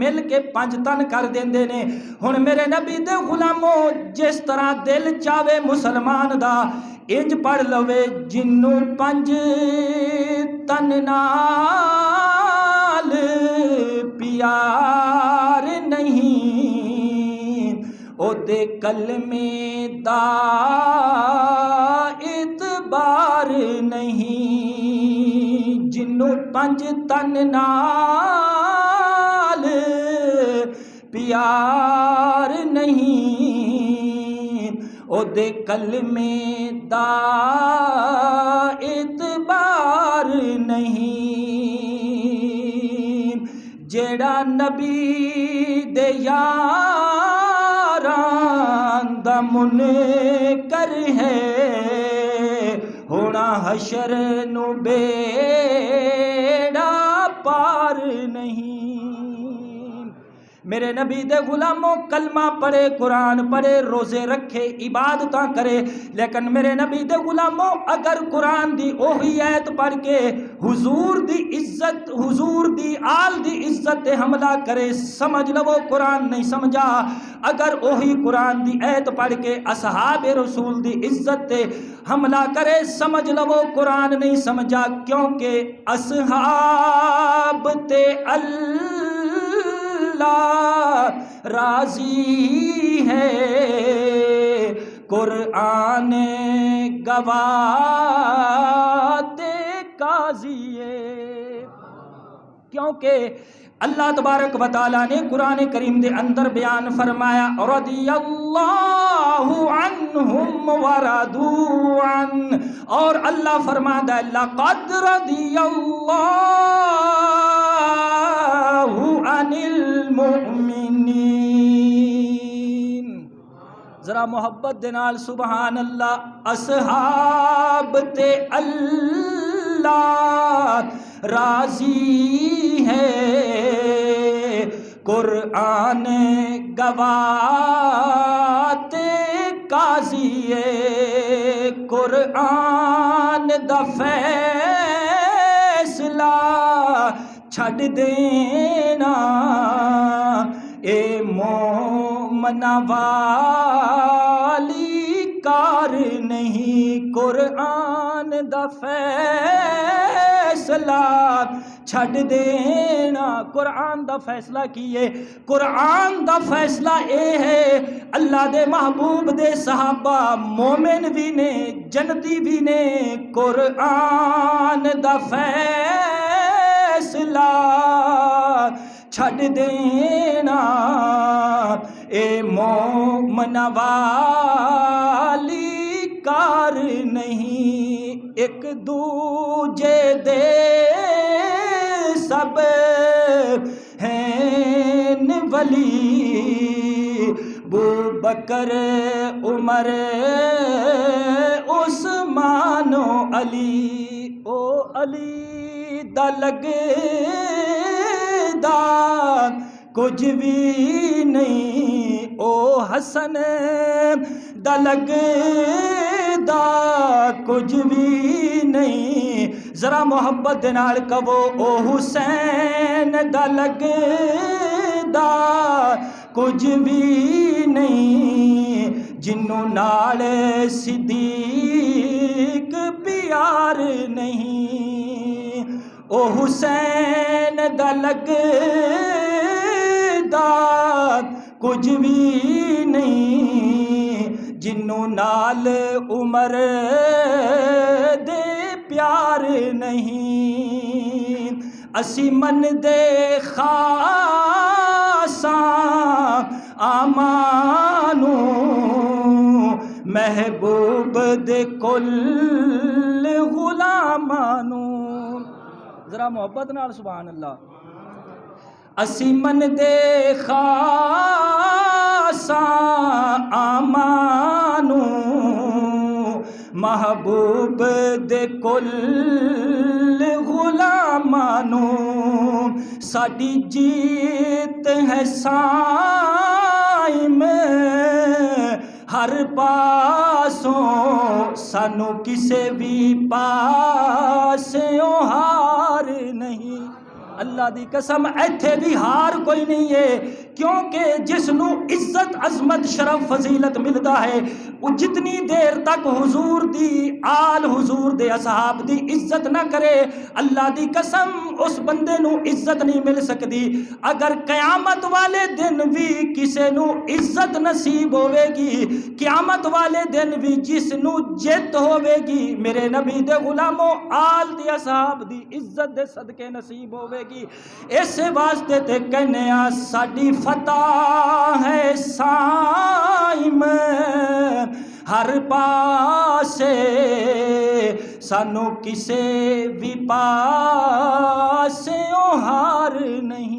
مل کے 5 تن کر دیندے نے۔ ہن میرے نبی دے غلاموں جس طرح دل چاہے مسلمان دا انج پڑھ لوے جنوں 5 تن نال پیار نہیں او دے کلمے دا اعتبار نہیں، جنوں 5 تن نال پیار نہیں او دے کلمے دا اعتبار نہیں، جیڑا نبی دے یاراں دا منکر ہے ہونا حشر نو بیڑا پار نہیں۔ میرے نبی دے غلاموں کلمہ پڑھے، قرآن پڑھے، روزے رکھے، عبادتاں کرے، لیکن میرے نبی دے غلاموں اگر قرآن دی اوہی آیت پڑھ کے حضور دی عزت، حضور دی آل دی عزت تے حملہ کرے، سمجھ لو قرآن نہیں سمجھا۔ اگر اوہی قرآن دی آیت پڑھ کے اصحاب رسول دی عزت تے حملہ کرے، سمجھ لو قرآن نہیں سمجھا، کیونکہ اصحاب تے اللہ راضی ہے، قرآن گواہ تے قاضی ہے، کیونکہ اللہ تبارک و تعالیٰ نے قرآن کریم دے اندر بیان فرمایا رضی اللہ عنہم ورضوا عنہ، اور اللہ فرماتا ہے لقد رضی اللہ عن المؤمنین، ذرا محبت دے نال سبحان اللہ۔ اصحاب تے اللہ راضی ہے، قرآن گواہ تے قاضی ہے، قرآن دا فیصلہ چھڈ دینا اے مومنا والی کار نہیں، قرآن دا فیصلہ چھڈ دینا۔ قرآن دا فیصلہ کیے، قرآن دا فیصلہ اے ہے اللہ دے محبوب دے صحابہ مومن بھی نے جنتی بھی نے، قرآن دا فیصلہ چھڈ دینا اے مومن والی کار نہیں، ایک دوجے دے سب ہیں ولی، ابو بکر عمر عثمان و علی، او علی دا لگدا کچھ بھی نہیں، او حسن دا لگدا کچھ بھی نہیں، ذرا محبت نال کہو او حسین دا لگدا کچھ بھی نہیں، جنوں نال صدیق پیار نہیں، او حسین دا لگدا کچھ بھی نہیں، جنوں نال عمر دے پیار نہیں۔ اسی من دے خاصاں آمانو محبوب دے کل غلامانو، ذرا محبت نال سبحان اللہ۔ اسی من دے خاصاں آمانو محبوب دے کل غلامانو، ساڈی جیت ہے سائم ہر پاسوں، سانو کسے بھی پاسوں ہار نہیں۔ اللہ اللہ دی قسم ایتھے بھی ہار کوئی نہیں ہے، کیونکہ جس نو عزت عظمت شرف فضیلت ملدا ہے وہ جتنی دیر تک حضور دی آل حضور دے اصحاب دی عزت نہ کرے اللہ دی قسم اس بندے نو عزت نہیں مل سکتی۔ اگر قیامت والے دن بھی کسے نو عزت نصیب ہوے گی، قیامت والے دن بھی جس نو جت ہوے گی، میرے نبی دے غلاموں آل دی اصحاب دی عزت دے صدقے نصیب ہوے گی۔ اس واسطے تے کہنے آ ساڈی فتح ہے سائم ہر پاسے، سانو کسے بھی پاسے ہار نہیں۔